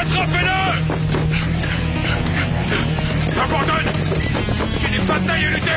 Attrapez-le! J'abandonne! Je n'ai pas de taille à lutter!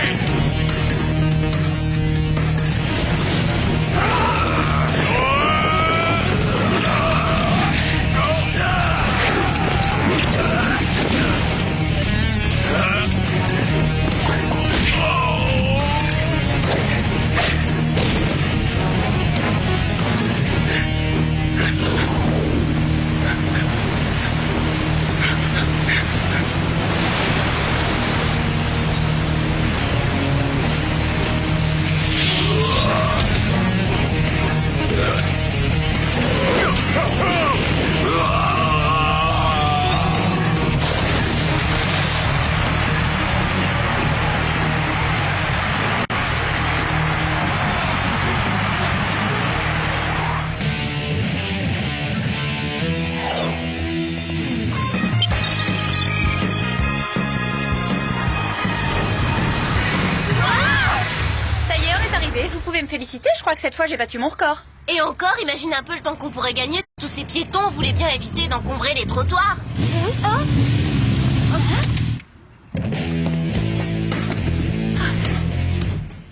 Vous pouvez me féliciter, je crois que cette fois j'ai battu mon record. Et encore, imagine un peu le temps qu'on pourrait gagner. Tous ces piétons voulaient bien éviter d'encombrer les trottoirs.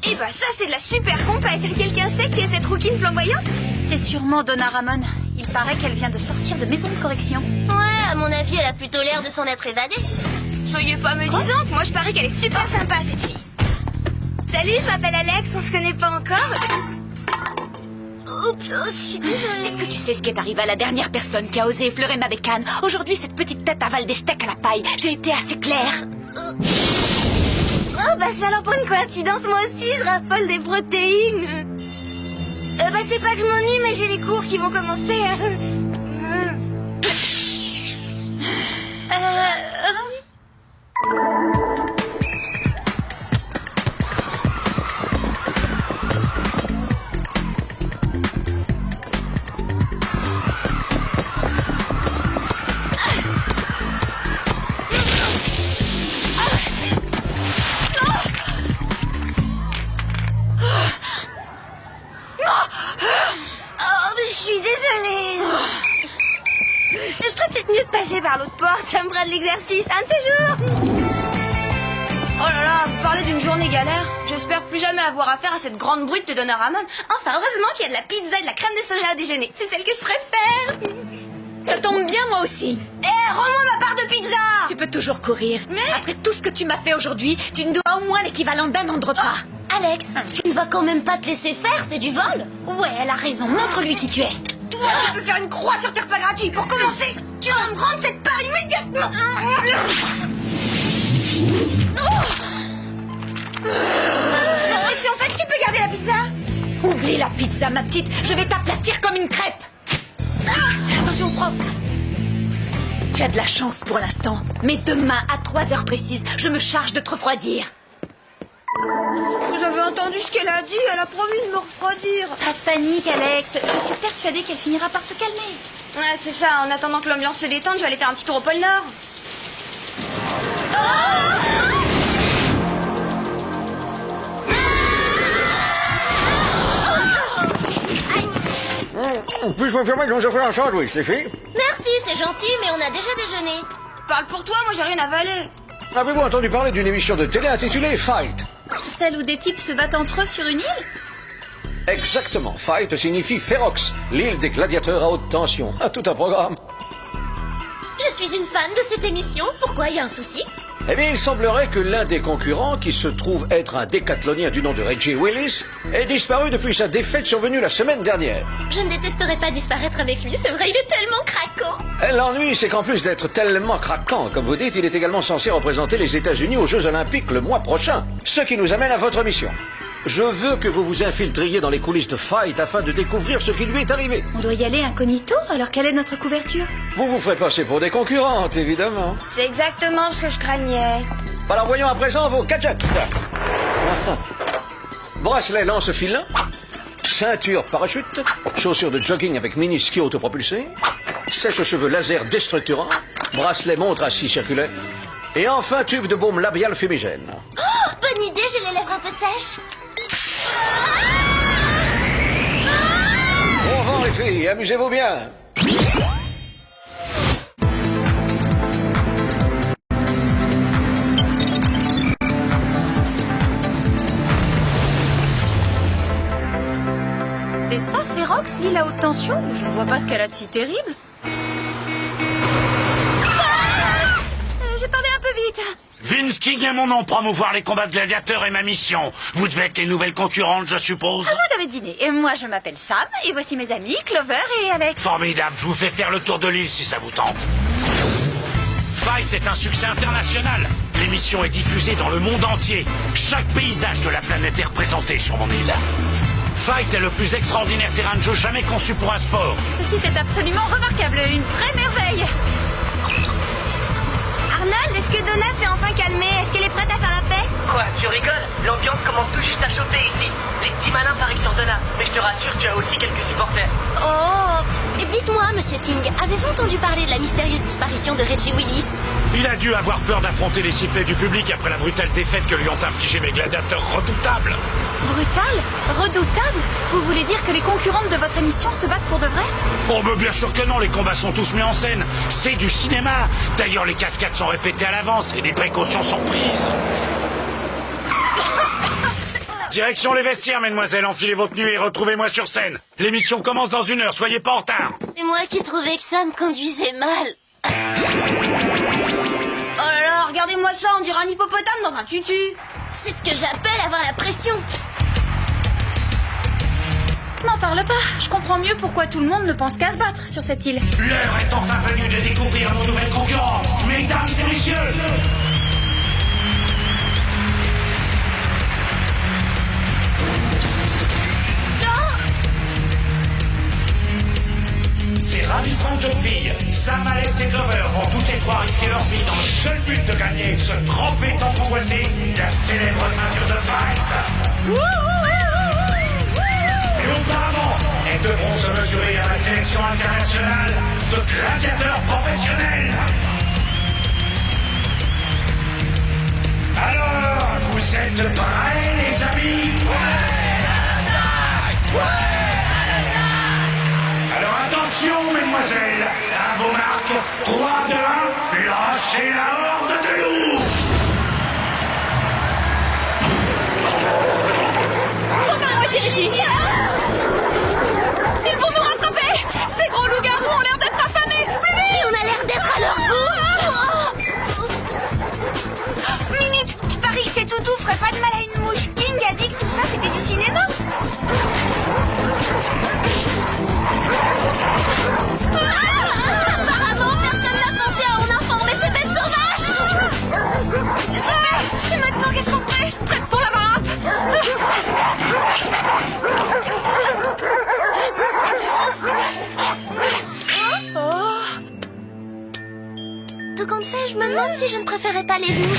Eh ben ça c'est de la super compète. Quelqu'un sait qui est cette rouquine flamboyante? C'est sûrement Donna Ramon. Il paraît qu'elle vient de sortir de maison de correction. Ouais, à mon avis, elle a plutôt l'air de s'en être évadée. Soyez pas médisante, moi je parie qu'elle est super sympa cette fille. Salut, je m'appelle Alex, on se connaît pas encore. Oups, je suis désolée. Est-ce que tu sais ce qui est arrivé à la dernière personne qui a osé effleurer ma bécane? Aujourd'hui, cette petite tête avale des steaks à la paille. J'ai été assez claire. Oh, bah ça alors pour une coïncidence, moi aussi je raffole des protéines. Bah c'est pas que je m'ennuie, mais j'ai les cours qui vont commencer. Par l'autre porte, ça me fera de l'exercice, un de ces jours. Oh là là, vous parlez d'une journée galère. J'espère plus jamais avoir affaire à cette grande brute de Donna Ramon. Enfin, heureusement qu'il y a de la pizza et de la crème de soja au déjeuner. C'est celle que je préfère. Ça tombe bien, moi aussi. Rends-moi ma part de pizza. Tu peux toujours courir. Mais... après tout ce que tu m'as fait aujourd'hui, tu me dois au moins l'équivalent d'un an de repas. Alex, tu ne vas quand même pas te laisser faire, c'est du vol. Ouais, elle a raison, montre-lui qui tu es. Toi, tu peux faire une croix sur tes repas gratuits. Pour commencer, tu vas me rendre cette part immédiatement. Et si en fait, tu peux garder la pizza? Oublie la pizza, ma petite. Je vais t'aplatir comme une crêpe. Attention, prof. Tu as de la chance pour l'instant. Mais demain, à 3 heures précises, je me charge de te refroidir. Vous avez entendu ce qu'elle a dit? Elle a promis de me refroidir. Pas de panique, Alex. Je suis persuadée qu'elle finira par se calmer. Ouais, c'est ça. En attendant que l'ambiance se détende, je vais aller faire un petit tour au pôle Nord. Puis-je me permettre de vous offrir un sandwich, les filles? Merci, c'est gentil, mais on a déjà déjeuné. Parle pour toi, moi j'ai rien avalé. Avez-vous entendu parler d'une émission de télé intitulée Fight? Celle où des types se battent entre eux sur une île? Exactement. Fight signifie Ferox, l'île des gladiateurs à haute tension. Tout un programme. Je suis une fan de cette émission. Pourquoi, y a un souci? Eh bien, il semblerait que l'un des concurrents, qui se trouve être un décathlonien du nom de Reggie Willis, ait disparu depuis sa défaite survenue la semaine dernière. Je ne détesterais pas disparaître avec lui, c'est vrai, il est tellement craquant. L'ennui, c'est qu'en plus d'être tellement craquant, comme vous dites, il est également censé représenter les États-Unis aux Jeux Olympiques le mois prochain. Ce qui nous amène à votre mission. Je veux que vous vous infiltriez dans les coulisses de Fight afin de découvrir ce qui lui est arrivé. On doit y aller incognito, alors quelle est notre couverture? Vous vous ferez passer pour des concurrentes, évidemment. C'est exactement ce que je craignais. Alors voyons à présent vos gadgets. Bracelet lance-filin, ceinture parachute, chaussures de jogging avec mini-ski autopropulsé, sèche-cheveux laser déstructurant, bracelet montre à scie circulaire, et enfin tube de baume labial fumigène. Oh, bonne idée, j'ai les lèvres un peu sèches. Bon vent les filles, amusez-vous bien. C'est ça, Ferox, l'île à haute tension? Je ne vois pas ce qu'elle a de si terrible. J'ai parlé un peu vite. Vince King est mon nom, promouvoir les combats de gladiateurs est ma mission. Vous devez être les nouvelles concurrentes, je suppose. Vous avez deviné. Et moi, je m'appelle Sam, et voici mes amis, Clover et Alex. Formidable, je vous fais faire le tour de l'île si ça vous tente. Fight est un succès international. L'émission est diffusée dans le monde entier. Chaque paysage de la planète est représenté sur mon île. Fight est le plus extraordinaire terrain de jeu jamais conçu pour un sport. Ce site est absolument remarquable, une vraie merveille. Arnold, est-ce que Donna s'est enfin calmée? Est-ce qu'elle est prête à faire la paix? Quoi, tu rigoles? L'ambiance commence tout juste à chauffer ici. Les petits malins parient sur Donna. Mais je te rassure, tu as aussi quelques supporters. Oh! Dites-moi, Monsieur King, avez-vous entendu parler de la mystérieuse disparition de Reggie Willis? Il a dû avoir peur d'affronter les sifflets du public après la brutale défaite que lui ont infligé mes gladiateurs redoutables. Brutal? Redoutable? Vous voulez dire que les concurrentes de votre émission se battent pour de vrai? Oh, mais bien sûr que non, les combats sont tous mis en scène. C'est du cinéma. D'ailleurs, les cascades sont répétées à l'avance et des précautions sont prises. Direction les vestiaires, mesdemoiselles. Enfilez vos tenues et retrouvez-moi sur scène. L'émission commence dans 1 heure, soyez pas en retard. C'est moi qui trouvais que Sam conduisait mal. Oh là là, regardez-moi ça, on dirait un hippopotame dans un tutu. C'est ce que j'appelle avoir la pression. N'en parle pas. Je comprends mieux pourquoi tout le monde ne pense qu'à se battre sur cette île. L'heure est enfin venue de découvrir nos nouvelles concurrentes. Mesdames et messieurs, ces ravissantes jeunes filles, Sam, Alex et Clover, vont toutes les trois risquer leur vie dans le seul but de gagner ce trophée tant convoité, la célèbre ceinture de Fight. Mais auparavant, elles devront se mesurer à la sélection internationale de gladiateurs professionnels. Alors, vous êtes prêts, les amis? Alors attention, mesdemoiselles, à vos marques, 3, 2, 1, lâchez la horde de loups. Faut pas moitié ici. Ils vont nous rattraper. Ces gros loups-garous ont l'air d'être affamés. Plus vite. Et on a l'air d'être à leur goût. Minute, tu paries que ces toutous feraient pas de mal à une mouche? King a dit que tout ça c'était du cinéma. Apparemment, personne n'a pensé à en informer ces bêtes sauvages. Super. Et maintenant, qu'est-ce qu'on fait? Prête pour la barappe. Tout compte fait, je me demande si je ne préférais pas les loups.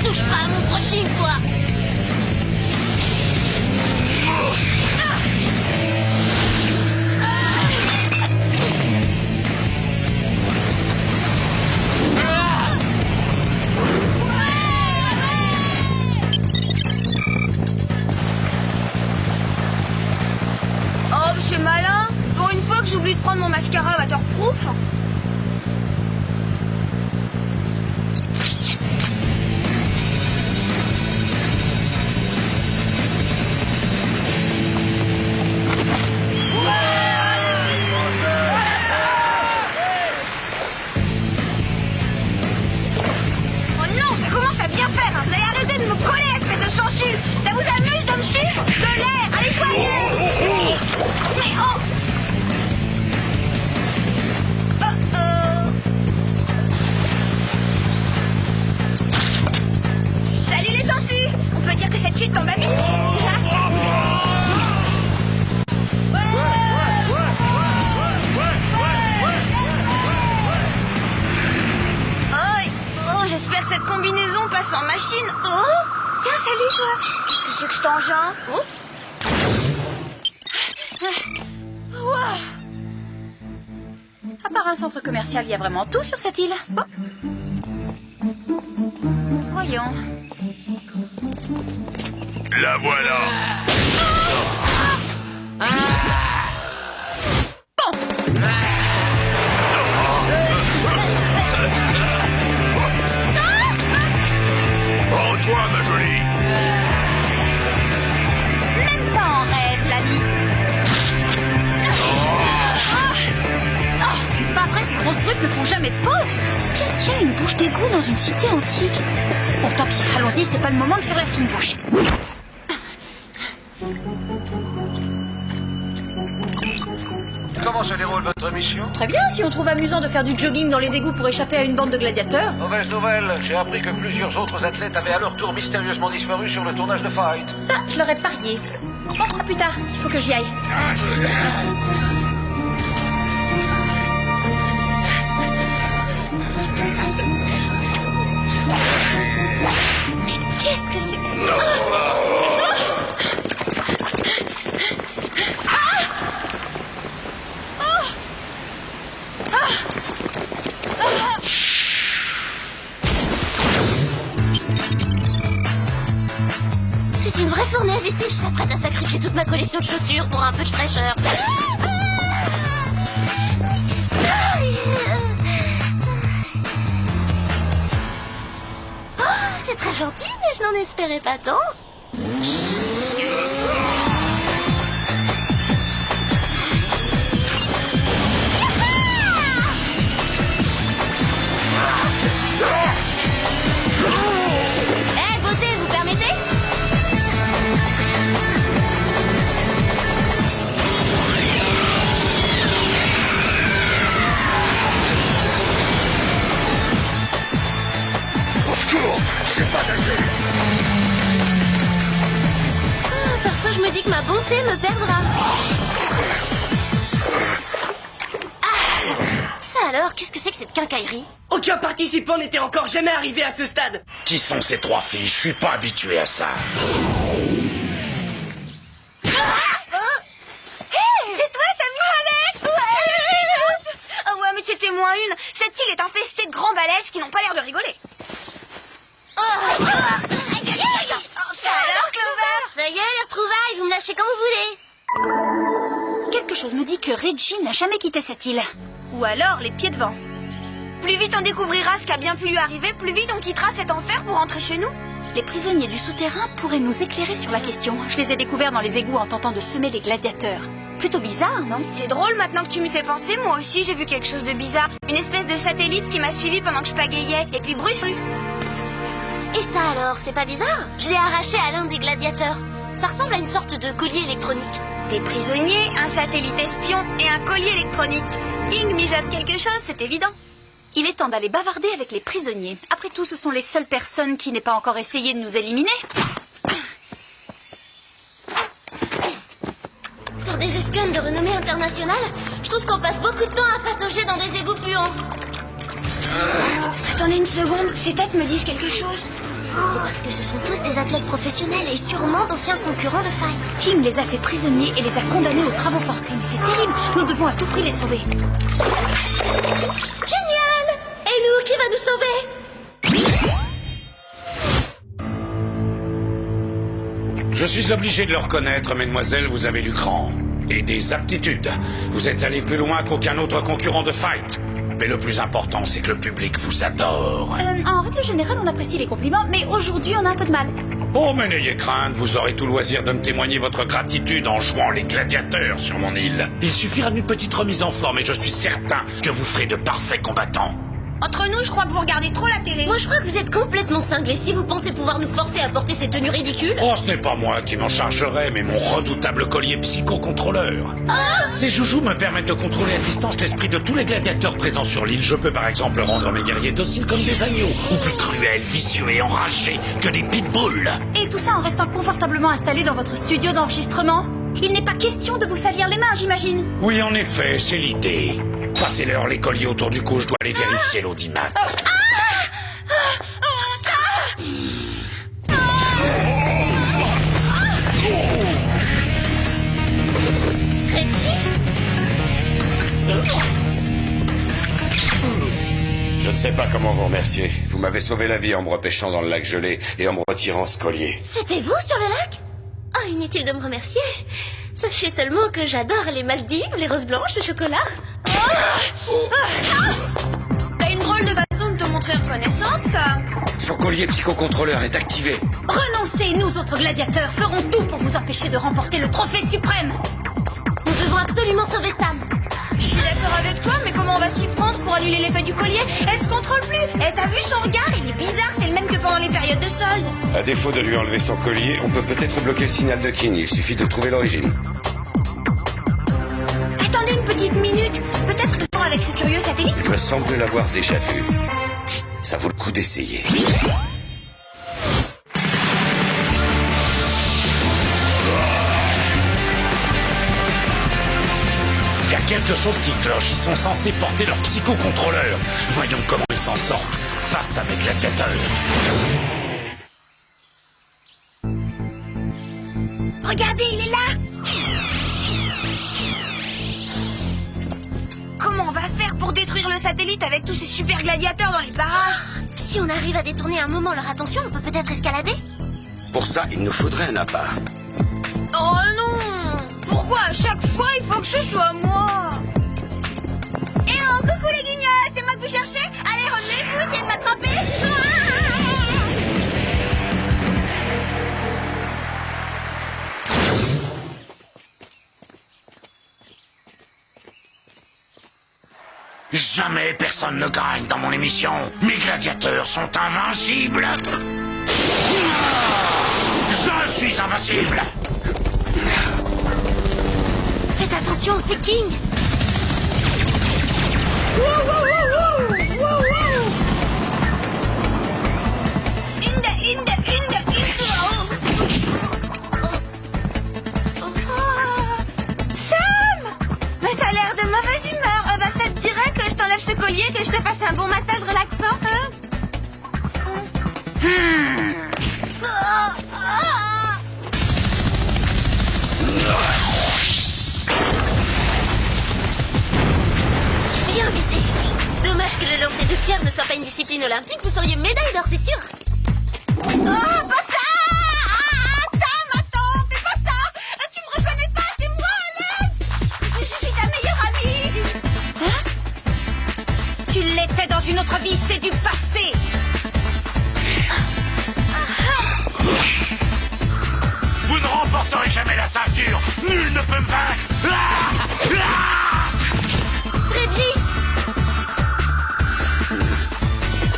Touche pas à mon brushing, toi. Oh, c'est malin. Pour une fois que j'oublie de prendre mon mascara waterproof. Oh non, ça commence à bien faire, hein. Vous allez arrêter de me coller, espèce de sangsue. Ça vous amuse de me suivre? De l'air, allez soyez. Mais oh. Salut les sangsues. On peut dire que cette chute tombe à pic. Oh, j'espère que cette combinaison passe en machine. Oh, tiens, salut toi. Qu'est-ce que c'est que cet engin? Oh. À part un centre commercial, il y a vraiment tout sur cette île. Bon. Voyons. La voilà. Bon. nous dans une cité antique. Bon, tant pis, allons-y, c'est pas le moment de faire la fine bouche. Comment se déroule votre mission? Très bien, si on trouve amusant de faire du jogging dans les égouts pour échapper à une bande de gladiateurs. Mauvaise nouvelle, j'ai appris que plusieurs autres athlètes avaient à leur tour mystérieusement disparu sur le tournage de Fight. Ça, je l'aurais parié. Bon, à plus tard, il faut que j'y aille. Mais qu'est-ce que c'est? C'est une vraie fournaise ici, je serais prête à sacrifier toute ma collection de chaussures pour un peu de fraîcheur. Oh, c'est très gentil, mais je n'en espérais pas tant. Eh, beauté, vous permettez? Parfois je me dis que ma bonté me perdra. Ça alors, qu'est-ce que c'est que cette quincaillerie? Aucun participant n'était encore jamais arrivé à ce stade. Qui sont ces trois filles? Je suis pas habitué à ça. C'est toi, Samy? Alex? Ouais. Oh ouais, mais c'était moins une. Cette île est infestée de grands balèzes qui n'ont pas l'air de rigoler. Ça alors, Clover? Ça y est, les retrouvailles, vous me lâchez quand vous voulez. Quelque chose me dit que Reggie n'a jamais quitté cette île. Ou alors les pieds devant. Plus vite on découvrira ce qui a bien pu lui arriver, plus vite on quittera cet enfer pour rentrer chez nous. Les prisonniers du souterrain pourraient nous éclairer sur la question. Je les ai découverts dans les égouts en tentant de semer les gladiateurs. Plutôt bizarre, non? C'est drôle maintenant que tu m'y fais penser, moi aussi j'ai vu quelque chose de bizarre. Une espèce de satellite qui m'a suivi pendant que je pagayais, et puis Bruce... Et ça alors, c'est pas bizarre? Je l'ai arraché à l'un des gladiateurs. Ça ressemble à une sorte de collier électronique. Des prisonniers, un satellite espion et un collier électronique. King mijote quelque chose, c'est évident. Il est temps d'aller bavarder avec les prisonniers. Après tout, ce sont les seules personnes qui n'aient pas encore essayé de nous éliminer. Pour des espionnes de renommée internationale, je trouve qu'on passe beaucoup de temps à patauger dans des égouts puants. Attendez une seconde, ces têtes me disent quelque chose. C'est parce que ce sont tous des athlètes professionnels et sûrement d'anciens concurrents de Fight. King les a fait prisonniers et les a condamnés aux travaux forcés. Mais c'est terrible, nous devons à tout prix les sauver. Génial! Et nous, qui va nous sauver? Je suis obligé de le reconnaître, mesdemoiselles, vous avez du cran. Et des aptitudes. Vous êtes allé plus loin qu'aucun autre concurrent de Fight. Mais le plus important, c'est que le public vous adore. En règle générale, on apprécie les compliments, mais aujourd'hui, on a un peu de mal. Oh, mais n'ayez crainte, vous aurez tout loisir de me témoigner votre gratitude en jouant les gladiateurs sur mon île. Il suffira d'une petite remise en forme et je suis certain que vous ferez de parfaits combattants. Entre nous, je crois que vous regardez trop la télé. Moi, je crois que vous êtes complètement cinglés si vous pensez pouvoir nous forcer à porter ces tenues ridicules. Oh, ce n'est pas moi qui m'en chargerai, mais mon redoutable collier psychocontrôleur. Ces joujoux me permettent de contrôler à distance l'esprit de tous les gladiateurs présents sur l'île. Je peux par exemple rendre mes guerriers dociles comme des agneaux, ou plus cruels, vicieux et enragés que des pitbulls. Et tout ça en restant confortablement installé dans votre studio d'enregistrement. Il n'est pas question de vous salir les mains, j'imagine. Oui, en effet, c'est l'idée. Passez-leur les colliers autour du cou, je dois aller vérifier l'audimat. Je ne sais pas comment vous remercier. Vous m'avez sauvé la vie en me repêchant dans le lac gelé et en me retirant ce collier. C'était vous sur le lac? Oh, inutile de me remercier. Sachez seulement que j'adore les Maldives, les roses blanches, le chocolat. T'as une drôle de façon de te montrer reconnaissante, ça. Son collier psychocontrôleur est activé. Renoncez, nous autres gladiateurs ferons tout pour vous empêcher de remporter le trophée suprême. Nous devons absolument sauver Sam. Je suis d'accord faire avec toi, mais comment on va s'y prendre pour annuler l'effet du collier? Elle se contrôle plus. Eh, t'as vu son regard? Il est bizarre, c'est le même que pendant les périodes de solde. À défaut de lui enlever son collier, on peut peut-être bloquer le signal de King. Il suffit de trouver l'origine. Attendez une petite minute. Peut-être que avec ce curieux satellite. Il me semble l'avoir déjà vu. Ça vaut le coup d'essayer. Il y a quelque chose qui cloche. Ils sont censés porter leur psychocontrôleur. Voyons comment ils s'en sortent face à mes gladiateurs. Regardez, il est là. Comment on va faire pour détruire le satellite avec tous ces super gladiateurs dans les parages? Si on arrive à détourner un moment leur attention, on peut peut-être escalader. Pour ça, il nous faudrait un appât. Oh non! Pourquoi à chaque fois il faut que ce soit moi? Eh oh, coucou les guignols, c'est moi que vous cherchez? Allez, remuez-vous, essayez de m'attraper. Jamais personne ne gagne dans mon émission. Mes gladiateurs sont invincibles. Je suis invincible. Faites attention, c'est King. Sam! Mais t'as l'air de mauvaise humeur. Bah ça te dirait que je t'enlève ce collier, que je te fasse un bon massage relaxant, hein? Bien visé. Dommage que le lancer de pierre ne soit pas une discipline olympique. Vous seriez médaille d'or, c'est sûr. Oh, pas ça! Sam, attends, fais pas ça! Tu me reconnais pas, c'est moi, Alex! Je suis ta meilleure amie! Hein? Tu l'étais dans une autre vie, c'est du passé. Vous ne remporterez jamais la ceinture. Nul ne peut me vaincre. Reggie!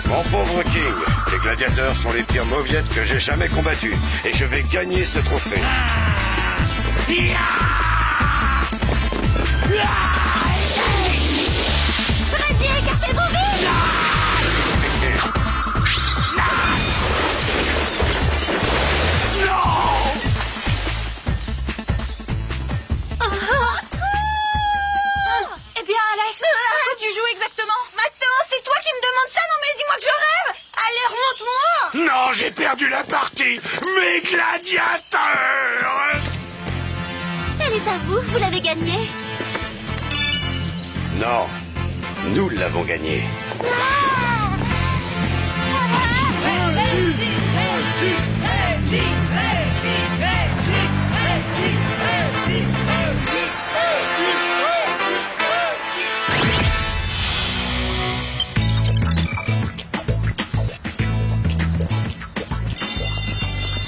Mon pauvre King, les gladiateurs sont les pires mauviettes que j'ai jamais combattus. Et je vais gagner ce trophée. Reggie, écartez-vous vite! Eh bien, Alex, où tu joues exactement? Attends, c'est toi qui me demandes ça? Non mais dis-moi que je rêve! Allez, remonte-moi! Non, j'ai perdu la partie. Mes gladiateurs. Elle est à vous, vous l'avez gagnée. Non, nous l'avons gagné.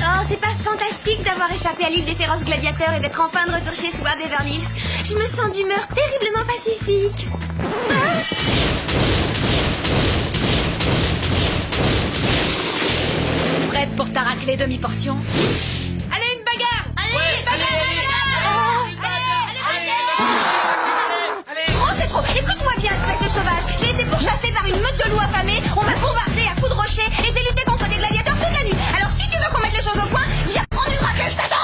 Oh, c'est pas fantastique d'avoir échappé à l'île des féroces gladiateurs et d'être enfin de retour chez soi à Beverly Hills. Je me sens d'humeur terriblement pacifique. Prête pour ta raclée demi-portion? Allez, une bagarre! Allez, une bagarre! Oh, c'est trop! Écoute-moi bien, espèce de sauvage. J'ai été pourchassée par une meute de loups affamés, on m'a bombardé à coups de rocher et j'ai lutté contre des gladiateurs toute la nuit. Alors si tu veux qu'on mette les choses au point, viens prendre une raclée, je t'attends!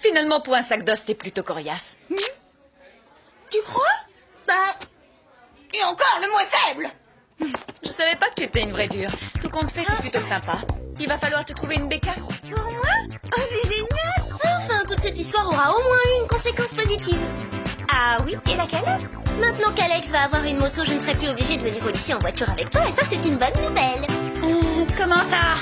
Finalement, pour un sac d'os, t'es plutôt coriace. Tu crois? Bah... Et encore, le mot est faible! Je savais pas que tu étais une vraie dure. Tout compte fait, c'est plutôt sympa. Il va falloir te trouver une bécane. Pour moi? Oh, c'est génial! Enfin, toute cette histoire aura au moins eu une conséquence positive. Ah oui, et laquelle? Maintenant qu'Alex va avoir une moto, je ne serai plus obligée de venir au lycée en voiture avec toi, et ça, c'est une bonne nouvelle. Comment ça?